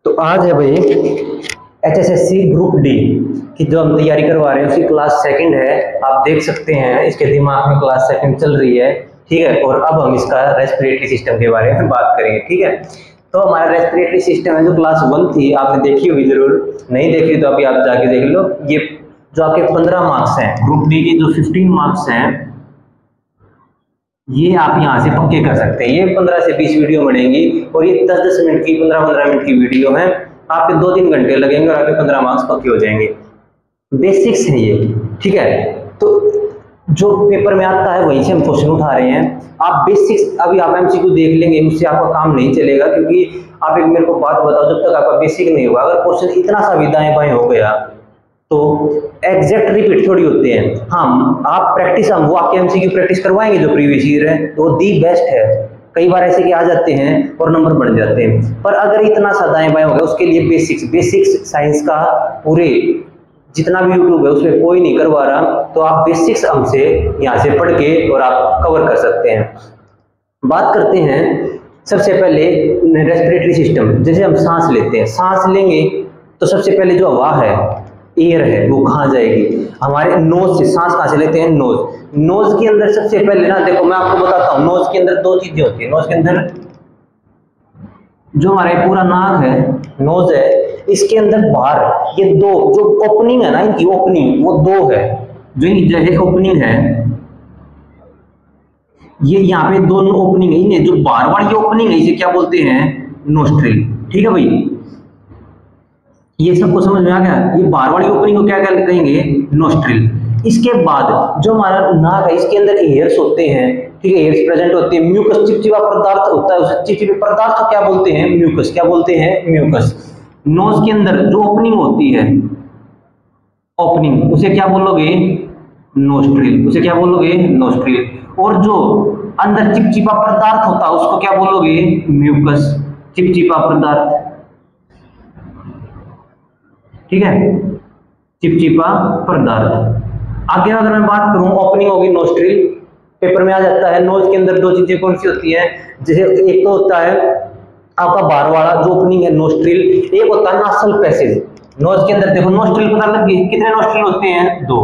तो आज है भाई HSSC ग्रुप डी की जो हम तैयारी करवा रहे हैं उसकी क्लास सेकंड है। आप देख सकते हैं इसके दिमाग में क्लास सेकंड चल रही है, ठीक है। और अब हम इसका रेस्पिरेटरी सिस्टम के बारे में बात करेंगे, ठीक है। तो हमारा रेस्पिरेटरी सिस्टम है जो क्लास 1 थी, आपने देखी होगी जरूर, नहीं देखी तो अभी आप जाके देख लो। ये जो आपके 15 मार्क्स हैं, ग्रुप डी के जो 15 मार्क्स हैं, ये आप यहाँ से पक्के कर सकते हैं। ये 15 से 20 वीडियो बनेंगी और ये 10-10 मिनट की 15-15 मिनट की वीडियो है। आपके 2-3 घंटे लगेंगे और आपके 15 मार्क्स पक्के हो जाएंगे। बेसिक्स है ये, ठीक है। तो जो पेपर में आता है वहीं से हम क्वेश्चन उठा रहे हैं। आप बेसिक्स अभी आप MCQ देख लेंगे, उससे आपका काम नहीं चलेगा, क्योंकि आप एक मेरे को बात बताओ, जब तक आपका बेसिक नहीं होगा, अगर क्वेश्चन इतना सा भी दाएं बाएं हो गया तो एग्जैक्ट रिपीट थोड़ी होते हैं। हम आप प्रैक्टिस, हम वो आपके MCQ प्रैक्टिस करवाएंगे जो प्रीवियस ईयर है, तो दी बेस्ट है। कई बार ऐसे कि आ जाते हैं और नंबर बढ़ जाते हैं, पर अगर इतना सा दाएं बाएं हो गया, उसके लिए बेसिक्स साइंस का पूरे जितना भी यूट्यूब है उसमें कोई नहीं करवा रहा, तो आप बेसिक्स हमसे यहाँ से पढ़ के और आप कवर कर सकते हैं। बात करते हैं सबसे पहले रेस्पिरेटरी सिस्टम। जैसे हम सांस लेते हैं, सांस लेंगे तो सबसे पहले जो हवा है, एयर है, वो कहाँ जाएगी? हमारे नोज से। सांस कहाँ से लेते हैं? नोज के अंदर सबसे पहले ना, देखो मैं आपको बताता हूँ, नोज के अंदर 2 चीजें होती है। नोज के अंदर जो हमारे पूरा नाक है, नोज है, इसके अंदर बाहर ये 2 जो ओपनिंग है ना, इनकी ओपनिंग वो 2 है। जो जैसे ओपनिंग है, ये यहाँ पे 2 ओपनिंग है, इन्हें जो बाहर वाली ओपनिंग है इसे क्या बोलते हैं? नोस्ट्रिल, ठीक है भाई। ये सबको समझ में आ गया? ये बाहर वाली ओपनिंग को क्या कहेंगे? नोस्ट्रिल। इसके बाद जो हमारा नाक है, इसके अंदर एयर्स होते हैं, ठीक है, एयर्स प्रेजेंट होते हैं। म्यूकस चिपचिपा पदार्थ होता है, उस चिपचिपे पदार्थ को क्या बोलते हैं? म्यूकस। क्या बोलते हैं? म्यूकस। नोज के अंदर जो ओपनिंग होती है, ओपनिंग, उसे क्या बोलोगे? नोस्ट्रिल। उसे क्या बोलोगे? नोस्ट्रिल। और जो अंदर चिपचिपा पदार्थ होता है उसको क्या बोलोगे? म्यूकस। चिपचिपा पदार्थ, ठीक है, चिपचिपा पदार्थ। आगे अगर मैं बात करूं, ओपनिंग होगी नोस्ट्रिल, पेपर में आ जाता है। नोज के अंदर 2 चीजें कौन सी होती हैं? जैसे एक तो होता है आपका बाहर वाला जो ओपनिंग है नोस्ट्रिल, एक होता है नासल पैसेज। नोज के अंदर देखो नोस्ट्रिल पता लग गई, कितने नोस्ट्रिल होते हैं? 2।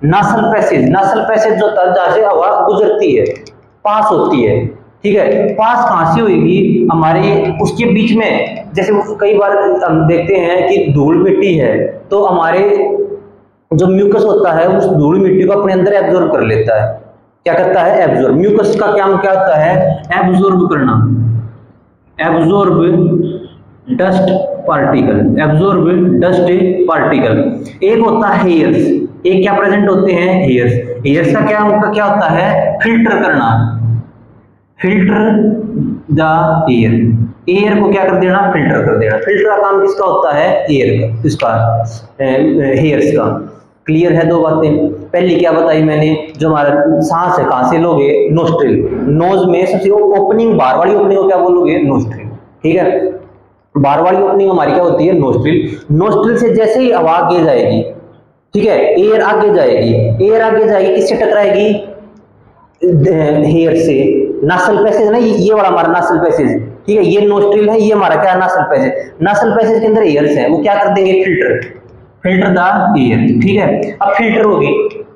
नासल पैसेज, नासल पैसेज जो होता है जहां से हवा गुजरती है, पास होती है, ठीक है। पास कहां से होगी? हमारे उसके बीच में। जैसे कई बार हम देखते हैं कि धूल मिट्टी है, तो हमारे जो म्यूकस होता है उस धूल मिट्टी को अपने अंदर एब्जॉर्ब कर लेता है। क्या करता है? एब्जॉर्ब। म्यूकस का काम क्या होता है? एब्जॉर्ब करना। Absorb dust particle, absorb dust particle. एक होता है हेयर्स, एक क्या प्रेजेंट होते हैं? हेयर्स। हेयर्स का क्या, उनका क्या होता है? फिल्टर करना, फिल्टर द एयर। एयर को क्या कर देना? फिल्टर कर देना। फिल्टर का काम किसका होता है? एयर का, इसका हेयर्स का। क्लियर है? 2 बातें। पहली क्या बताई मैंने, जो हमारा सांस है कहां से लोगे? नोस्ट्रिल। नोज में सबसे ओपनिंग, बाहर वाली ओपनिंग को क्या बोलोगे? नोस्ट्रिल, ठीक है। बाहर वाली ओपनिंग हमारी क्या होती है? नोस्ट्रिल। नोस्ट्रिल से जैसे ही हवा आगे जाएगी, ठीक है, एयर आगे जाएगी, एयर आगे जाएगी, किससे टकराएगी? हेयर से। नासल पैसेज ना, ये वाला हमारा नासल पैसेज, ठीक है, ये नोस्ट्रिल है, ये हमारा क्या? Nasal passage. नासल पैसेज के अंदर एयर्स है, वो क्या कर देंगे? फिल्टर, फिल्टर द एयर, ठीक है। अब फिल्टर होगी,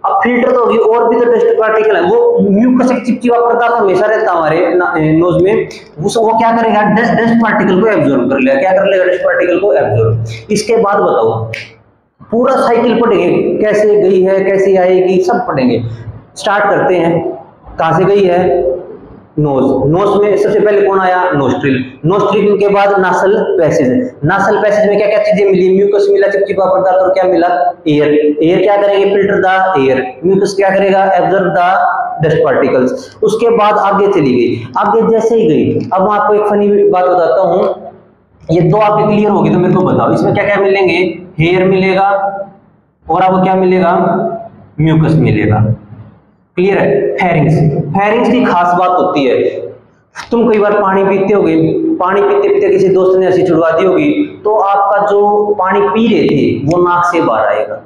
अब फिल्टर तो होगी, और भी तो डस्ट पार्टिकल है, वो म्यूकस एक चिपचिपा पदार्थ हमेशा रहता है हमारे नोज में, वो क्या करेगा? डस्ट पार्टिकल को एब्जॉर्ब कर लेगा। क्या कर लेगा? डस्ट पार्टिकल को एब्जॉर्ब। इसके बाद बताओ, पूरा साइकिल पढ़ेंगे, कैसे गई है, कैसे आएगी, सब पढ़ेंगे। स्टार्ट करते हैं, कहां से गई है? नोज। नोज में सबसे पहले कौन आया? नोस्ट्रिल। नोस्ट्रिल के बाद नासल पैसेज। नासल पैसेज में क्या क्या चीजें मिली? म्यूकस मिला, चिपचिपा पदार्थ, और क्या मिला? एयर। एयर क्या करेंगे? Filter the air. म्यूकस क्या करेगा? Absorb the dust particles. उसके बाद आगे चली गई, आगे जैसे ही गई, अब मैं आपको एक फनी बात बताता हूँ, ये 2 आपके क्लियर होगी तो मेरे को बताओ, इसमें क्या क्या मिलेंगे? हेयर मिलेगा और आपको क्या मिलेगा? म्यूकस मिलेगा। क्लियर है? फेरिंग्स। फेरिंग्स की खास बात होती है, तुम कई बार पानी पीते होगे, पानी पीते पीते किसी दोस्त ने ऐसी छुड़वा दी होगी, तो आपका जो पानी पी रहे थे वो नाक से बाहर आएगा।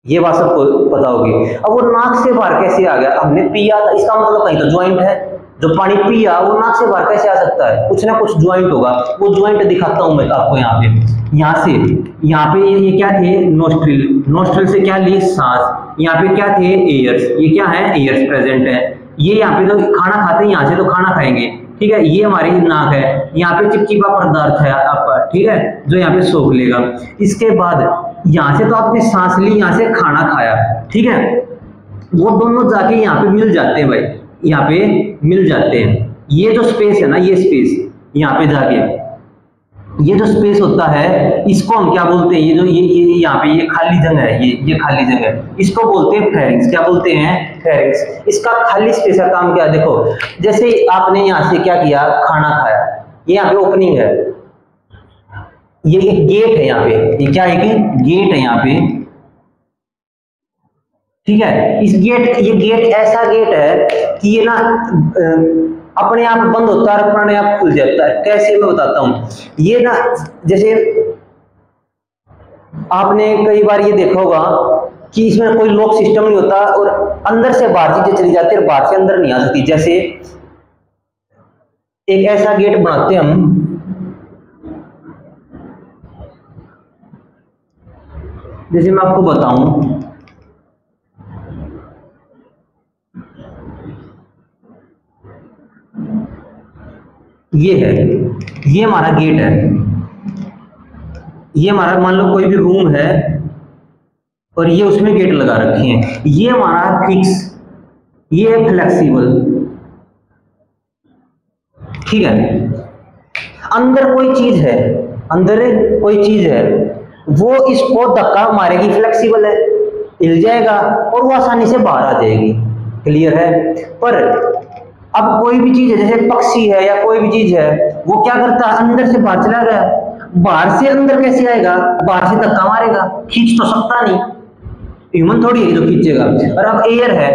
ये बात सबको पता होगी। अब वो नाक से बाहर कैसे आ गया? हमने पिया था, इसका मतलब कहीं तो ज्वाइंट है, जो पानी पिया वो नाक से बाहर कैसे आ सकता है, कुछ ना कुछ ज्वाइंट होगा, वो ज्वाइंट दिखाता हूं मैं आपको यहाँ पे। यहाँ पे ये क्या थे, नोस्ट्रिल, नोस्ट्रिल से क्या ली, सांस, यहाँ पे क्या थे, एयर्स, ये क्या है, एयर्स प्रेजेंट है। ये यहाँ पे तो खाना खाते हैं, यहाँ से तो खाना खाएंगे, ठीक है, ये हमारी नाक है, यहाँ पे चिपचिपा पदार्थ है आपका, ठीक है, जो यहाँ पे सोख लेगा। इसके बाद यहाँ से तो आपने सांस ली, यहाँ से खाना खाया, ठीक है, वो दोनों जाके यहाँ पे मिल जाते हैं भाई, यहाँ पे मिल जाते हैं। ये जो स्पेस है ना, ये स्पेस यहाँ पे जाके, ये जो स्पेस होता है इसको हम क्या बोलते हैं, ये जो ये यहाँ पे ये खाली जगह है, ये खाली जगह है, इसको बोलते हैं फेरिंक्स। क्या बोलते हैं, फेरिंक्स। इसका खाली स्पेस का काम क्या है, देखो जैसे आपने यहाँ से क्या किया, खाना खाया, ये यहाँ पे ओपनिंग है, ये एक गेट है यहाँ पे, ये क्या है कि गेट है यहाँ पे, ठीक है। इस गेट, ये गेट ऐसा गेट है कि ये ना अपने आप बंद होता है और अपने आप खुल जाता है। कैसे, मैं बताता हूँ। ये ना जैसे आपने कई बार ये देखा होगा कि इसमें कोई लॉक सिस्टम नहीं होता और अंदर से बाहर चीजें चली जाती है और बाहर से अंदर नहीं आ सकती। जैसे एक ऐसा गेट बनाते हैं हम, जैसे मैं आपको बताऊं, ये है, ये हमारा गेट है, ये हमारा मान लो कोई भी रूम है और ये उसमें गेट लगा रखे हैं, ये हमारा फिक्स, ये है फ्लेक्सिबल, ठीक है। अंदर कोई चीज है, अंदर कोई चीज है, वो इसको धक्का मारेगी, फ्लेक्सिबल है, हिल जाएगा और वो आसानी से बाहर आ जाएगी, क्लियर है। पर अब कोई भी चीज है, जैसे पक्षी है या कोई भी चीज है, वो क्या करता है, अंदर से बाहर चला गया, बाहर से अंदर कैसे आएगा, बाहर से धक्का मारेगा, खींच तो सकता नहीं, ह्यूमन थोड़ी है जो खींचेगा। और अब एयर है,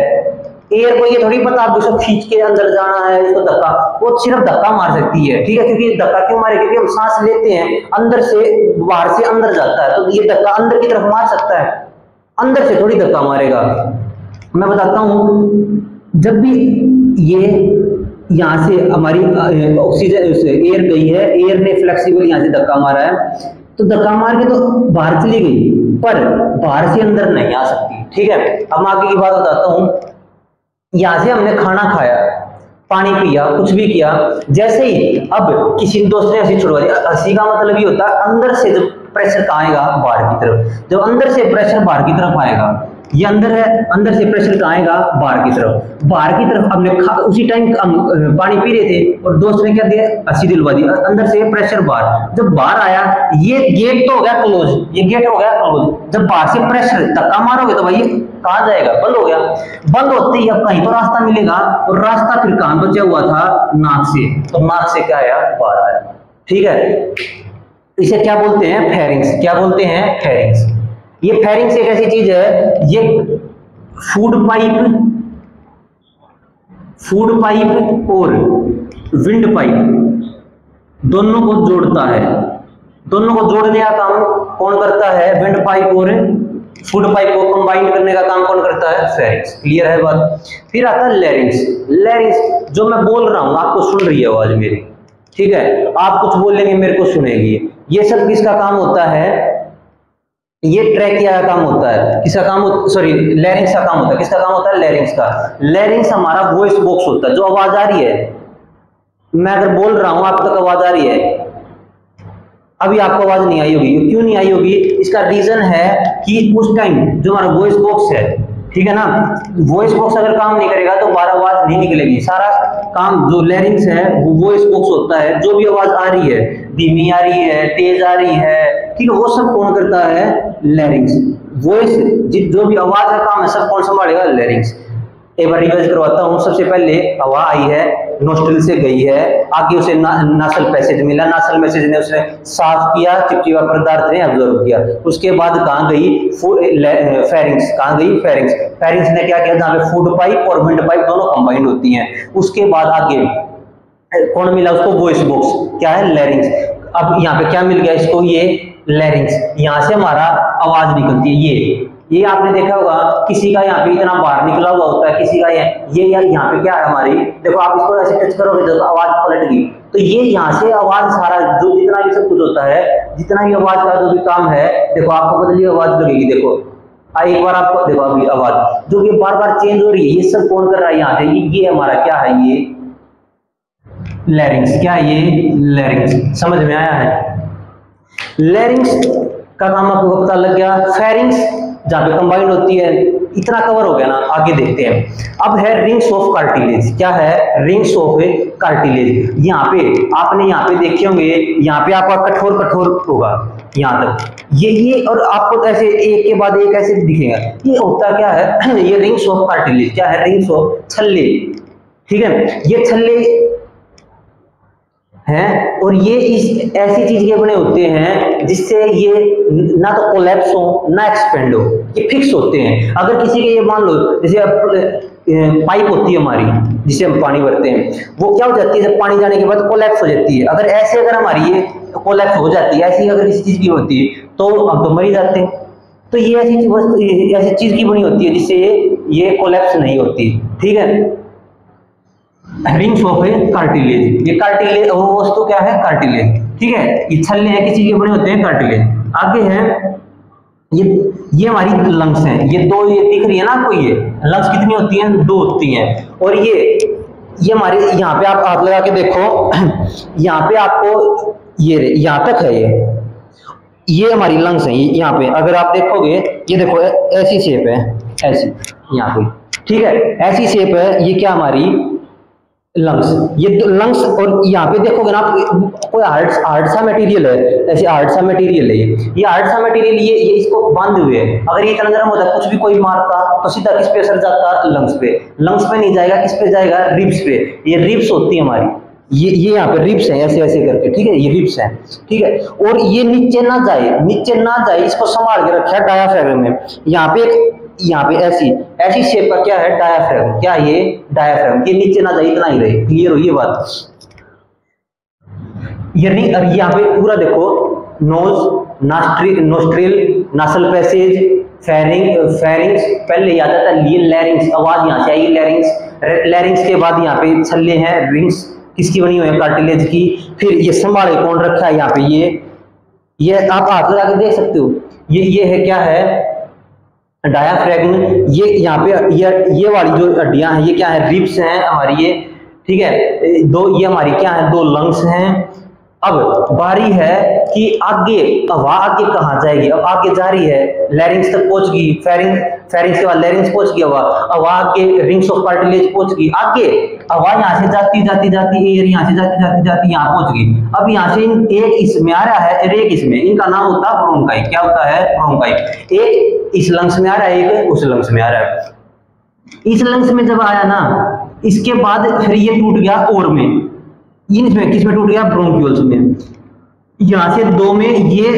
एयर को ये थोड़ी पता आप उसको खींच के अंदर जाना है, इसको धक्का, वो सिर्फ धक्का मार सकती है, ठीक है, क्योंकि धक्का क्यों मारे, क्योंकि हम सांस लेते हैं, अंदर से बाहर से अंदर जाता है, तो ये धक्का अंदर की तरफ मार सकता है, अंदर से थोड़ी धक्का मारेगा। मैं बताता हूं, जब भी ये यहाँ से हमारी ऑक्सीजन एयर गई है, एयर ने फ्लेक्सिबल यहाँ से धक्का मारा है, तो धक्का मार के तो बाहर चली गई, पर बाहर से अंदर नहीं आ सकती, ठीक है। अब मैं आगे की बात बताता हूँ। यहाँ से हमने खाना खाया, पानी पिया, कुछ भी किया, जैसे ही अब किसी दोस्त ने हंसी छुड़वा दी, हंसी का मतलब ये होता है अंदर से जब प्रेशर कहाँ आएगा, बाहर की तरफ, जब अंदर से प्रेशर बाहर की तरफ आएगा, ये अंदर है, अंदर से प्रेशर कहाँ आएगा, बाहर की तरफ, बाहर की तरफ हमने उसी टाइम हम पानी पी रहे थे और दोस्त ने क्या दिया, हंसी दिलवा दी, अंदर से प्रेशर बाहर, जब बाहर आया, ये गेट तो हो गया क्लोज, ये गेट हो गया क्लोज, जब बाहर से प्रेशर धक्का मारोगे तो भाई कहाँ जाएगा, बंद हो गया, बंद होते ही अब कहीं तो रास्ता मिलेगा, और रास्ता फिर कहाँ बचा हुआ था, नाक से, तो नाक से क्या आया, बाहर आया, ठीक है। इसे क्या बोलते हैं, फेरिंग्स। क्या बोलते हैं, फेरिंग्स। ये फेरिंग्स एक ऐसी चीज है, ये फूड पाइप और विंड पाइप दोनों को जोड़ता है, दोनों को जोड़ने का काम कौन करता है, विंड पाइप और फूड पाइप को कंबाइन करने का काम कौन करता है, फेरिंग्स, क्लियर है बात। फिर आता है लैरिंग्स। लैरिंग्स जो मैं बोल रहा हूं आपको सुन रही है आवाज मेरी, ठीक है, आप कुछ बोलेंगे मेरे को सुनेगी, ये सब किसका काम होता है, ये ट्रैकिया का काम होता है, किसका काम, सॉरी लैरिंग्स का काम होता है, किसका काम होता है, लैरिंग्स का। लैरिंग्स हमारा वॉइस बॉक्स होता है, जो आवाज आ रही है, मैं अगर बोल रहा हूं आप तक आवाज आ रही है, अभी आपको आवाज नहीं आई होगी, क्यों नहीं आई होगी, इसका रीजन है कि उस टाइम जो हमारा वॉइस बॉक्स है, ठीक है ना, वॉइस बॉक्स अगर काम नहीं करेगा तो बाहर आवाज नहीं निकलेगी, सारा काम जो लैरिंग्स है वो वॉइस बॉक्स होता है, जो भी आवाज आ रही है, धीमी आ रही है, तेज आ रही है, ठीक है, वो सब कौन करता है, लैरिंग्स। वॉइस जो भी आवाज का काम है सब कौन संभालेगा, लैरिंग्स। एक बार रिवाइज करवाता हूँ। सबसे पहले हवा आई है, नोस्ट्रिल से गई है, आगे उसे नासल पैसेज मिला, नासल मैसेज ने उसने साफ किया, चिपचिपा पदार्थ ने अब्जॉर्ब किया, उसके बाद कहाँ गई, फेरिंग्स, कहाँ गई, फेरिंग्स। फेरिंग्स ने क्या किया, जहाँ पे फूड पाइप और विंड पाइप दोनों कंबाइंड होती हैं, उसके बाद आगे कौन मिला उसको, वॉइस बॉक्स, क्या है, लैरिंग्स। अब यहाँ पे क्या मिल गया इसको, ये लैरिंग्स, यहाँ से हमारा आवाज निकलती है, ये आपने देखा होगा, किसी का यहाँ पे इतना बाहर निकला हुआ होता है, किसी का ये यहाँ पे क्या है हमारी, देखो आप इसको ऐसे टच करोगे तो आवाज पलट गई, तो ये यहाँ से आवाज सारा जो जितना भी सब कुछ होता है, जितना भी आवाज का जो भी काम है, देखो आपको बदली आवाज लगेगी। देखो एक बार आपको देखो अभी आवाज जो ये बार बार चेंज हो रही है, ये सब कौन कर रहा है यहाँ पे, ये हमारा क्या है, ये लैरिंग्स। क्या है ये लैरिंग्स, समझ में आया है। लैरिंग्स का काम आपको पता लग गया। फेरिंग्स जहाँ पे कंबाइंड होती है, इतना कवर हो गया ना, आगे देखते हैं। अब है रिंग्स ऑफ कार्टिलेज। क्या है, रिंग्स ऑफ कार्टिलेज। यहाँ पे आपने यहाँ पे देखे होंगे, यहाँ पे आपका कठोर होगा यहाँ तक, ये और आपको ऐसे एक के बाद एक ऐसे दिखेगा। ये होता क्या है, ये रिंग्स ऑफ कार्टिलेज। क्या है, रिंग्स ऑफ छल्ले। ठीक है, ये छल्ले हैं और ये इस ऐसी चीज के बने होते हैं जिससे ये ना तो कोलैप्स हो ना एक्सपेंड हो, ये फिक्स होते हैं। अगर किसी के ये मान लो जैसे पाइप होती है हमारी जिसे हम पानी भरते हैं, वो क्या हो जाती है, जब पानी जाने के बाद कोलैप्स हो जाती है। अगर ऐसे अगर हमारी ये कोलैप्स हो जाती है, ऐसी अगर किसी चीज की होती है तो हम तो मर ही जाते हैं। तो ये ऐसी चीज की बनी होती है जिससे ये कोलैप्स नहीं होती। ठीक है, रिंग्स ऑफ कार्टिलेज। ये कार्टिलेज वो वस्तु क्या है, कार्टिलेज। ठीक है, ये छल्ले हैं किसी के बने होते हैं, कार्टिलेज। आगे है ये हमारी लंग्स हैं। ये दो ये दिख रही है ना आपको, ये लंग्स कितनी होती हैं, दो होती हैं। और ये हमारे यहाँ पे आप हाथ लगा के देखो, यहाँ पे आपको ये यहाँ तक है, ये हमारी लंग्स हैं। यहाँ पे अगर आप देखोगे, ये देखो ऐसी शेप है, ऐसी यहाँ पे। ठीक है, ऐसी शेप है, ये क्या हमारी लंग्स। ये लंग्स और यहाँ पे देखोगे ना, कोई हार्ड सा मटेरियल है, ऐसे हार्ड सा मटेरियल है। ये हार्ड सा मटेरियल ये इसको बांधे हुए है। अगर ये इतना नरम होता, कुछ भी कोई मारता तो सीधा किस पे असर जाता, लंग्स पे। लंग्स पे नहीं जाएगा, किस पे जाएगा, रिब्स पे। ये रिब्स होती है हमारी, ये यहाँ पे रिब्स है, ऐसे ऐसे करके। ठीक है, ये रिब्स है। ठीक है, और ये नीचे ना जाए, इसको संभाल के रखा है डायाफ्राम में। यहाँ पे ऐसी शेप का क्या है, डायाफ्राम। क्या ये डायाफ्राम, ये नीचे ना जाए, इतना ही रहे। क्लियर हो ये बात। ये यहाँ पे पूरा देखो, nose, nostril, nasal passage, pharynx, पहले याद आता है ये लैरिंग्स, आवाज यहाँ से आई लैरिंग्स। लैरिंग्स के बाद यहाँ पे छल्ले हैं, रिंग्स किसकी बनी हुई है, कार्टिलेज की। फिर ये संभाले कौन रखा है यहाँ पे, ये आप हाथ लगा के देख सकते हो। ये है क्या है, डायाफ्रैगम। ये यहाँ पे ये वाली जो हड्डियां हैं, ये क्या है, रिब्स हैं हमारी ये। ठीक है, दो ये हमारी क्या है, दो लंग्स हैं। अब बारी है कि आगे हवा आगे कहाँ जाएगी। अब आगे जा रही है, लैरिंग्स तक पहुंच गई, फेरिंग्स के बाद लैरिंग्स पहुंच गई, हवा आगे रिंग्स ऑफ कार्टिलेज पहुंच गई। आगे हवा यहाँ से जाती एयर यहाँ से जाती यहाँ पहुंच गई। अब यहाँ से एक इसमें आ रहा है और एक इसमें, इनका नाम होता है ब्रोंकाई। क्या होता है, ब्रोंकाई। एक इस लंग्स में आ रहा है, एक उस लंग्स में आ रहा है। इस लंग्स में जब आया ना, इसके बाद फिर ये टूट गया और में, इसमें किसमें टूट गया, ब्रोंक्यूल्स में। यहाँ से दो में ये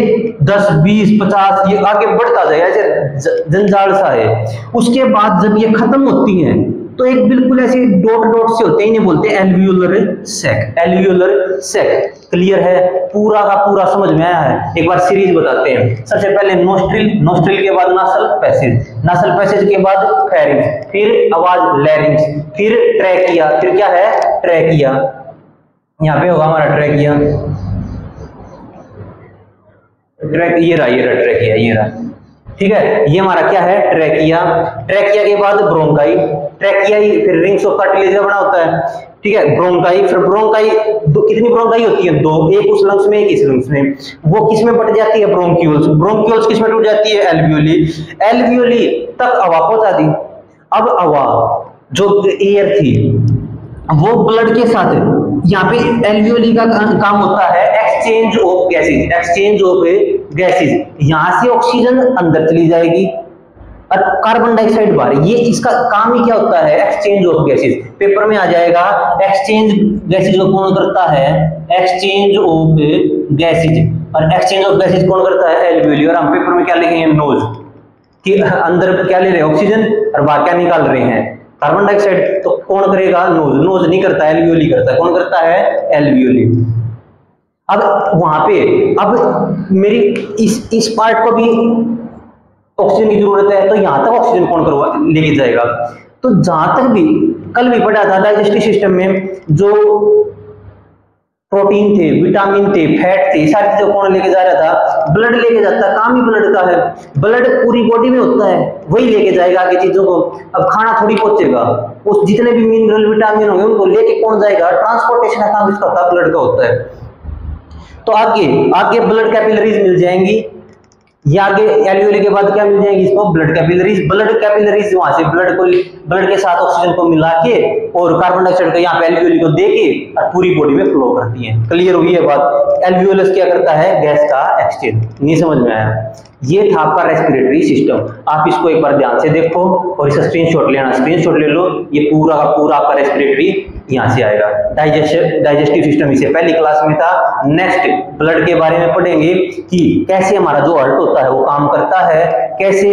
10, 20, 50 ये आगे बढ़ता जाएगा, ऐसे जंजाल सा है। उसके बाद जब ये खत्म होती हैं तो एक बिल्कुल ऐसे डॉट से होते हैं, इन्हें बोलते हैं alveolar sac. Alveolar sac. Clear है, पूरा का पूरा समझ में आया है। एक बार सीरीज बताते हैं। सबसे पहले नोस्ट्रिल के बाद नासल पैसेज के बाद फेरिंग्स, फिर आवाज लैरिंग्स, फिर ट्रैकिया, फिर क्या है, ट्रैकिया। यहाँ पे होगा हमारा ट्रैकिया। ये रहा ट्रैकिया, ये रहा। ठीक है, ये हमारा क्या है, ट्रैकिया। ट्रैकिया के बाद ब्रोंकाई, ट्रैकिया ही फिर रिंग्स ऑफ कार्टिलेज का बना होता है। ठीक है, ब्रोंकाई, फिर ब्रोंकाई कितनी ब्रोंकाई होती है, दो, एक उस लंग्स में, एक इस लंग्स में। वो किस में बट जाती है, ब्रोंक्यूल्स किस में टूट जाती है, एल्वियोली तक हवा पहुंचा दी। अब हवा जो एयर थी वो ब्लड के साथ, यहाँ पे एल्वियोली का काम होता है एक्सचेंज ऑफ गैसेज। यहाँ से ऑक्सीजन अंदर चली जाएगी और कार्बन डाइऑक्साइड बाहर। ये इसका काम ही क्या होता है, एक्सचेंज ऑफ गैसेज। पेपर में आ जाएगा, एक्सचेंज गैसेज को कौन करता है, एक्सचेंज ऑफ गैसेज। और एक्सचेंज ऑफ गैसेज कौन करता है, एल्वियोली। और हम पेपर में क्या लिखेंगे, नोज, कि अंदर क्या ले रहे हैं, ऑक्सीजन, और बाहर क्या निकाल रहे हैं, कार्बन डाइऑक्साइड। तो कौन करेगा, नोज नहीं करता, एल्वियोली करता है। कौन करता है, एल्वियोली। अब वहां पे अब मेरी इस पार्ट को भी ऑक्सीजन की जरूरत है, तो यहाँ तक ऑक्सीजन कौन करवा लेके जाएगा। तो जहां तक भी कल भी पढ़ा था डाइजेस्टिव सिस्टम में जो प्रोटीन थे, विटामिन थे, फैट थे, सारी चीजें कौन लेके जा रहा था, ब्लड लेके जाता है, काम ही ब्लड का है। ब्लड पूरी बॉडी में होता है, वही लेके जाएगा आगे चीजों को। अब खाना थोड़ी पहुंचेगा, उस जितने भी मिनरल विटामिन होंगे उनको लेके कौन जाएगा, ट्रांसपोर्टेशन का काम इसका होता है, ब्लड का होता है। तो आगे आगे ब्लड कैपिलरीज मिल जाएंगी, ये आगे एल्वियोली के बाद क्या मिल जाएगी इसको, ब्लड कैपिलरीज। ब्लड कैपिलरीज वहां से ब्लड के साथ ऑक्सीजन को मिला के और कार्बन डाइऑक्साइड को यहाँ पे एल्वियोली को दे के और पूरी बॉडी में फ्लो करती है। क्लियर हुई है बात। एल्वियोलस क्या करता है, गैस का एक्सचेंज। नहीं समझ में आया, ये था आपका रेस्पिरेटरी सिस्टम। आप इसको एक बार ध्यान से देखो और इसका स्क्रीनशॉट लेना, स्क्रीनशॉट ले लो। ये पूरा का पूरा आपका रेस्पिरेटरी यहाँ से आएगा। डाइजेस्टिव सिस्टम इससे पहली क्लास में था। नेक्स्ट ब्लड के बारे में पढ़ेंगे कि कैसे हमारा जो हार्ट होता है वो काम करता है, कैसे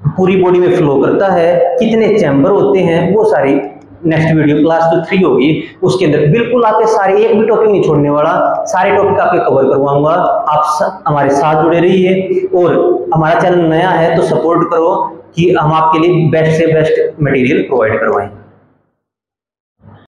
पूरी बॉडी में फ्लो करता है, कितने चैम्बर होते हैं, वो सारी नेक्स्ट वीडियो क्लास जो 3 होगी उसके अंदर बिल्कुल आपके सारे, एक भी टॉपिक नहीं छोड़ने वाला, सारे टॉपिक आपके कवर करवाऊंगा। आप हमारे साथ जुड़े रहिए और हमारा चैनल नया है तो सपोर्ट करो कि हम आपके लिए बेस्ट से बेस्ट मटेरियल प्रोवाइड करवाएं।